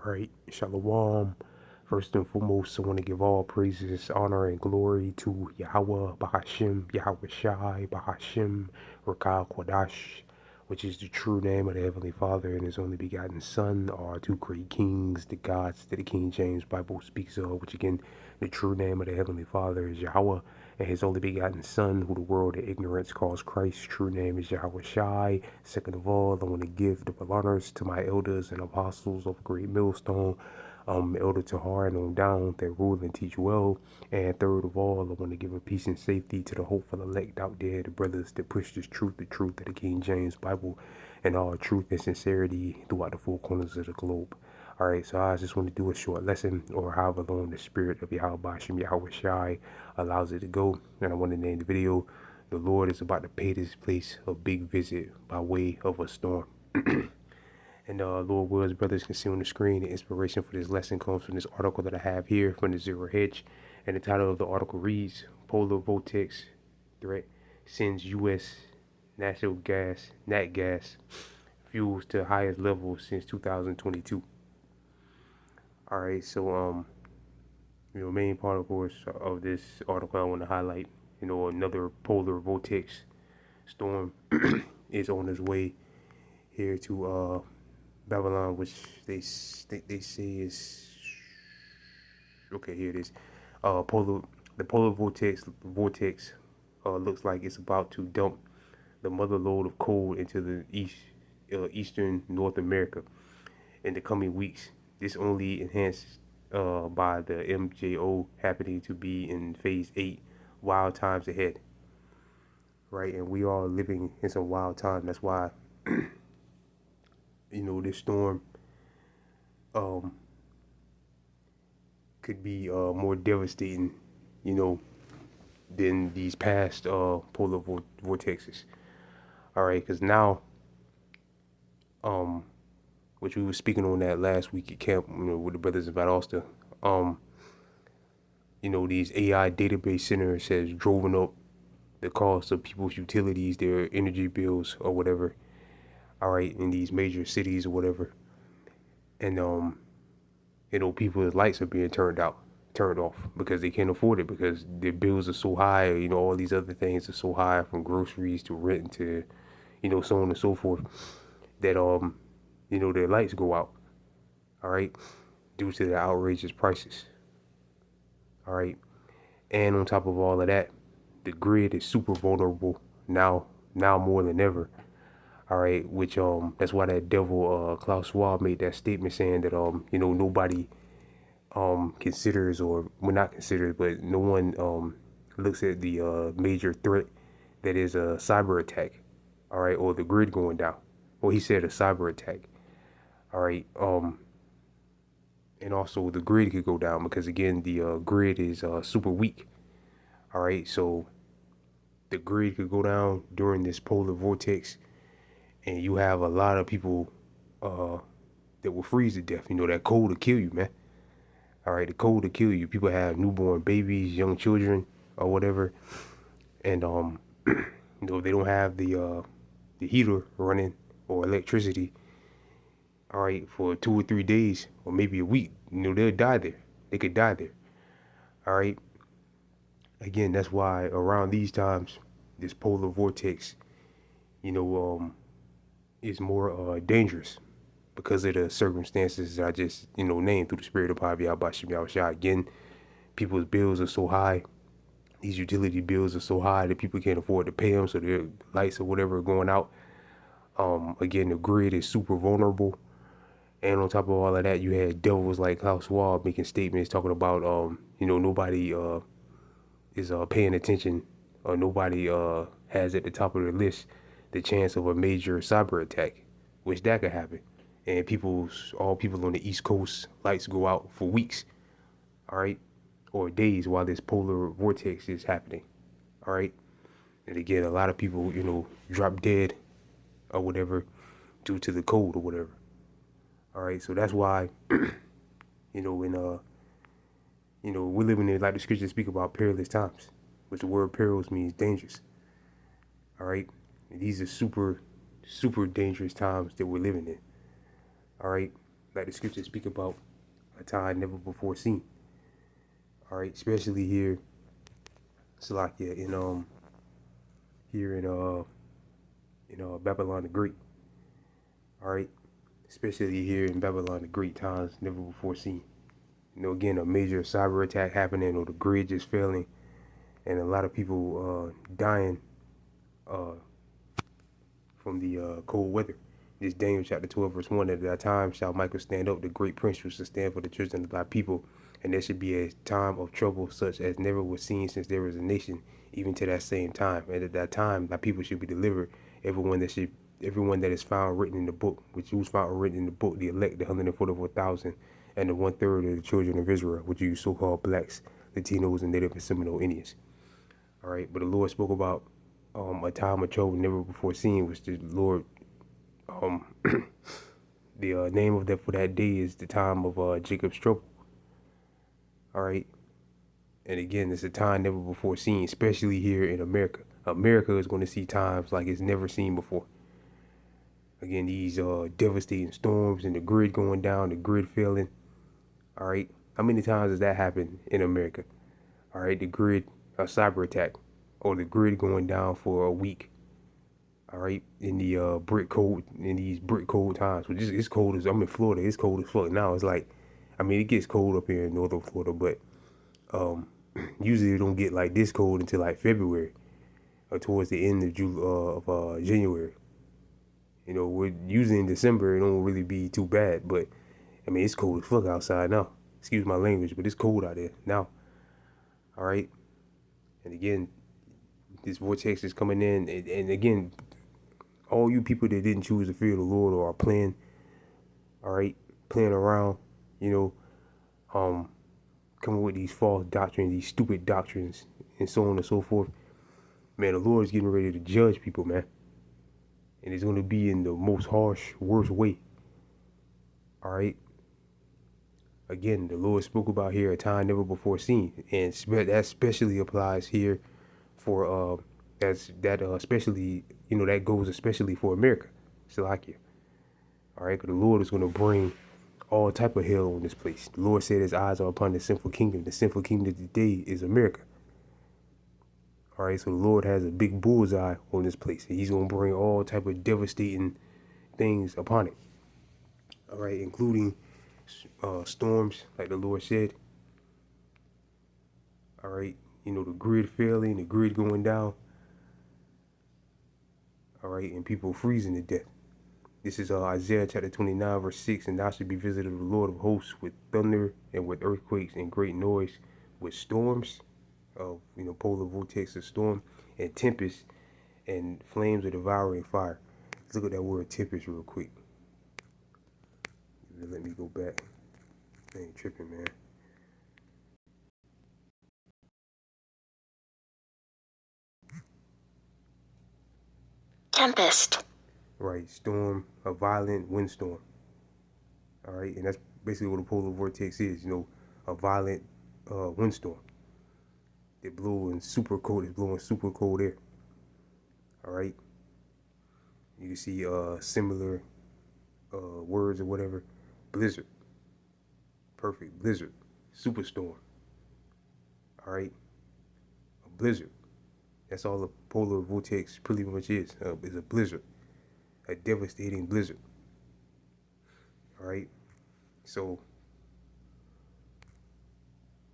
Right, Shalom. First and foremost, I want to give all praises, honor, and glory to Yahweh, Bahashim, Yahweh Shai, Bahashim, Rakal Kwadash, which is the true name of the Heavenly Father and His only begotten Son, are two great kings, the gods that the King James Bible speaks of, which again, the true name of the Heavenly Father is Yahweh, and His only begotten Son, who the world of ignorance calls Christ. True name is Yahweh Shai. Second of all, I want to give double honors to my elders and apostles of Great Millstone, Elder Tahar and on down, that rule and teach well. And third of all, I want to give a peace and safety to the hopeful elect out there, the brothers that push this truth, the truth of the King James Bible, and all truth and sincerity throughout the four corners of the globe. Alright, so I just want to do a short lesson, or however long the spirit of Yahweh Bashim Yahweh Shai allows it to go. And I want to name the video, "The Lord is about to pay this place a big visit by way of a storm." And Lord wills, brothers can see on the screen, the inspiration for this lesson comes from this article that I have here from the Zero Hedge. And the title of the article reads, "Polar Vortex Threat Sends U.S. Natural Gas, Nat Gas, Fuels to Highest Levels Since 2022. Alright, so, main part, of course, of this article I want to highlight, another polar vortex storm is on its way here to, Babylon, which they say is okay. Here it is. The polar vortex looks like it's about to dump the mother lode of coal into the eastern North America in the coming weeks. This only enhanced by the MJO happening to be in phase 8, wild times ahead. Right, and we are living in some wild time. That's why this storm could be more devastating, than these past polar vortexes. All right, because now, which we were speaking on that last week at camp, with the brothers in Valdosta, these AI database centers has driven up the cost of people's utilities, their energy bills or whatever. All right, in these major cities or whatever, and people's lights are being turned off because they can't afford it because their bills are so high. All these other things are so high, from groceries to rent to, so on and so forth, that their lights go out. All right, due to the outrageous prices. All right, and on top of all of that, the grid is super vulnerable now more than ever. All right, which that's why that devil Klaus Schwab made that statement saying that nobody considers, or well, not considers, but no one looks at the major threat that is a cyber attack. All right, or the grid going down. Well, he said a cyber attack. All right, and also the grid could go down because again the grid is super weak. All right, so the grid could go down during this polar vortex, and you have a lot of people that will freeze to death. That cold will kill you, man. All right, the cold will kill you. People have newborn babies, young children, or whatever, and if they don't have the heater running or electricity, all right, for 2 or 3 days or maybe a week, they'll die there. They could die there. All right. Again, that's why around these times, this polar vortex, is more dangerous because of the circumstances that I just, named through the spirit of Pavia Bashim Yahushua. Again, people's bills are so high. These utility bills are so high that people can't afford to pay them, so their lights or whatever are going out. Again, the grid is super vulnerable. And on top of all of that, you had devils like Klaus Schwab making statements talking about, nobody is paying attention, or nobody has at the top of their list the chance of a major cyber attack, which that could happen. And all people on the East Coast, lights go out for weeks, all right, or days while this polar vortex is happening, all right. And again, a lot of people, drop dead or whatever due to the cold or whatever. All right, so that's why, when we're living in, like the scriptures speak about, perilous times, which the word perilous means dangerous. All right, and these are super, super dangerous times that we're living in. All right, like the scriptures speak about a time never before seen. All right, especially here, Salakia, here in Babylon the Great. All right, especially here in Babylon the Great, times never before seen. Again, a major cyber attack happening, or the grid just failing, and a lot of people dying uh, from the cold weather. This Daniel chapter 12 verse 1, at that time shall Michael stand up, the great prince who shall stand for the children of thy people, and there should be a time of trouble such as never was seen since there was a nation, even to that same time. And at that time thy people should be delivered, everyone that is found written in the book, which was found written in the book, the elect, the 144,000, and the 1/3 of the children of Israel, which you so-called blacks, Latinos, and Native and Seminole Indians. All right, but the Lord spoke about a time of trouble never before seen, which the Lord, the name of that for that day is the time of Jacob's trouble. All right, and again, it's a time never before seen, especially here in America. America is going to see times like it's never seen before. Again, these devastating storms and the grid going down, the grid failing. All right, how many times has that happened in America? All right, the grid, a cyber attack, or the grid going down for a week. All right, in the these brick cold times, which is it's cold as I'm in Florida. It's cold as fuck now. It's like, I mean, it gets cold up here in northern Florida, but usually it don't get like this cold until like February or towards the end of January. We're usually in December. It don't really be too bad, but I mean, it's cold as fuck outside now. Excuse my language, but it's cold out there now. All right, and again, this vortex is coming in, and again, all you people that didn't choose to fear the Lord or are playing, all right, playing around, you know, coming with these false doctrines, these stupid doctrines, and so on and so forth. Man, the Lord is getting ready to judge people, man. And it's going to be in the most harsh, worst way. All right. Again, the Lord spoke about here a time never before seen, and that especially applies here for especially that goes especially for America, Salakia. All right, because the Lord is going to bring all type of hell on this place. The Lord said His eyes are upon the sinful kingdom. The sinful kingdom today is America. All right, so the Lord has a big bullseye on this place, and He's going to bring all type of devastating things upon it. All right, including storms, like the Lord said. All right, the grid failing, the grid going down. All right, and people freezing to death. This is Isaiah chapter 29, verse 6. And thou shalt be visited of the Lord of hosts with thunder and with earthquakes and great noise, with storms of, polar vortex of storm, and tempest and flames of devouring fire. Let's look at that word tempest real quick. Let me go back. I ain't tripping, man. Tempest. Right, storm, a violent windstorm. All right, and that's basically what a polar vortex is, a violent windstorm. It's blowing super cold air. All right, you can see similar words or whatever. Blizzard, perfect blizzard, superstorm. All right, a blizzard. That's all a polar vortex pretty much is a blizzard, a devastating blizzard. All right, so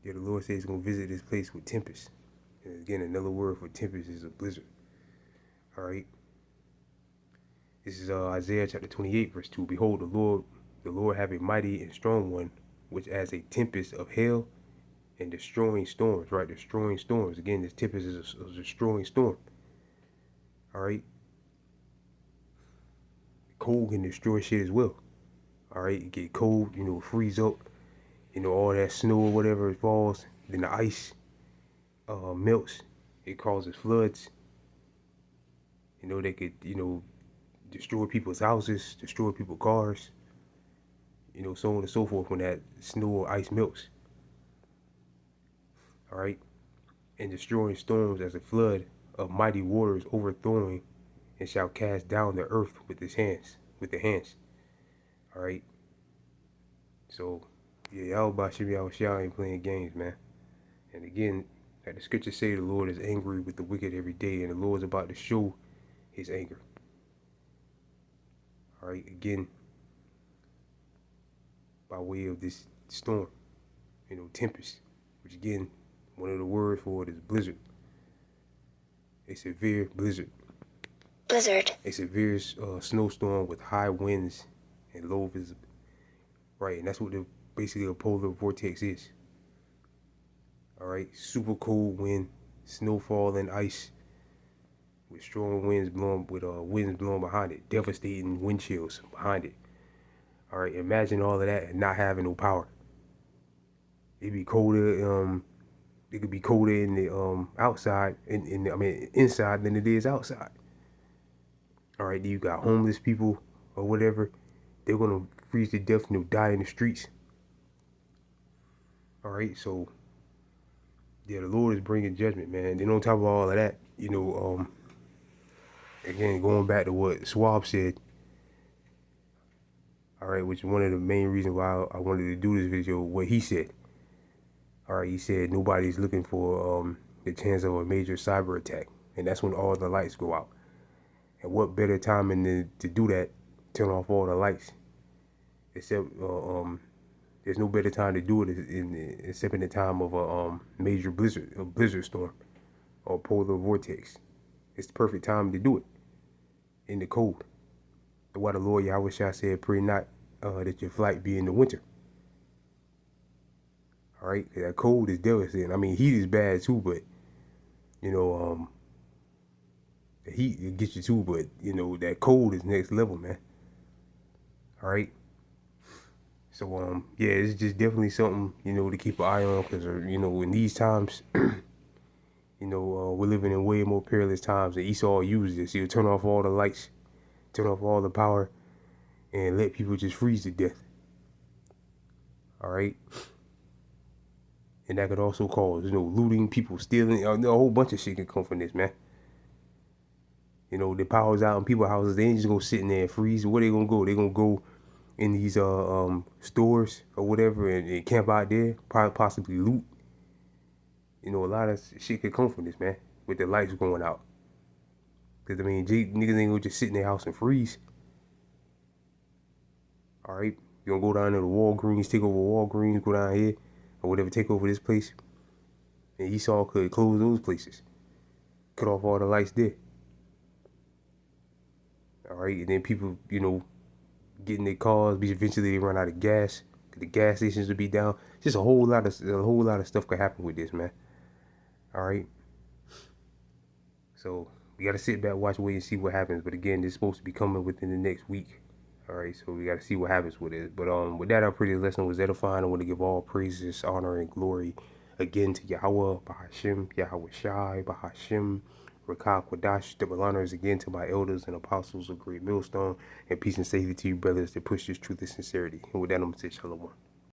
the Lord says He's gonna visit this place with tempest. And again, another word for tempest is a blizzard. All right. This is Isaiah chapter 28, verse 2. Behold, the Lord have a mighty and strong one, which as a tempest of hail and destroying storms, right? Destroying storms. Again, this tempest is a destroying storm. All right. Cold can destroy shit as well. All right. It get cold, freeze up, all that snow or whatever falls. Then the ice melts. It causes floods. They could, destroy people's houses, destroy people's cars, so on and so forth when that snow or ice melts. All right, and destroying storms as a flood of mighty waters overthrowing, and shall cast down the earth with his hands, with the hands. All right, So, yeah, y'all about Shimmy out y'all ain't playing games, man. And again, like the scriptures say, the Lord is angry with the wicked every day, and the Lord's about to show his anger. All right, again, by way of this storm, tempest, which again, one of the words for it is blizzard. A severe blizzard. Blizzard. A severe snowstorm with high winds and low visibility. Right, and that's what basically a polar vortex is. All right, super cold wind, snowfall and ice, with strong winds blowing behind it, devastating wind chills behind it. All right, imagine all of that and not having no power. It'd be colder. It could be colder in the outside, inside than it is outside. All right, you got homeless people or whatever. They're gonna freeze to death and they'll die in the streets. All right, so yeah, the Lord is bringing judgment, man. Then on top of all of that, again, going back to what Swab said, all right, which is one of the main reasons why I wanted to do this video, what he said. All right, he said nobody's looking for the chance of a major cyber attack, and that's when all the lights go out. And what better timing than to do that, turn off all the lights, except there's no better time to do it except in the time of a major blizzard storm or polar vortex. It's the perfect time to do it in the cold. Why the Lord Yahweh said, pray not that your flight be in the winter. All right, that cold is devastating. I mean, heat is bad too, but the heat will get you too. But that cold is next level, man. All right. So yeah, it's just definitely something to keep an eye on, because in these times, we're living in way more perilous times. And Esau used this. He'll turn off all the lights, turn off all the power, and let people just freeze to death. All right. And that could also cause, looting, people stealing. A whole bunch of shit can come from this, man. The power's out in people's houses. They ain't just gonna sit in there and freeze. Where they gonna go? They gonna go in these stores or whatever and camp out there, probably possibly loot. A lot of shit could come from this, man, with the lights going out. Because, I mean, niggas ain't gonna just sit in their house and freeze. All right? You're gonna go down to the Walgreens, take over Walgreens, go down here, or whatever, take over this place. And Esau could close those places. Cut off all the lights there. All right? And then people, get in their cars, eventually they run out of gas. The gas stations will be down. Just a whole lot of stuff could happen with this, man. All right? So we gotta sit back, watch, wait, and see what happens. But again, this is supposed to be coming within the next week. All right, so we gotta see what happens with it. But with that, I pray this lesson was edifying. I want to give all praises, honor, and glory again to Yahweh, Bahashim, Yahweh Shai, Bahashim, Rakah Kwadash. Double honors again to my elders and apostles of Great Millstone, and peace and safety to you, brothers, that push this truth and sincerity. And with that, I'm gonna say shalom.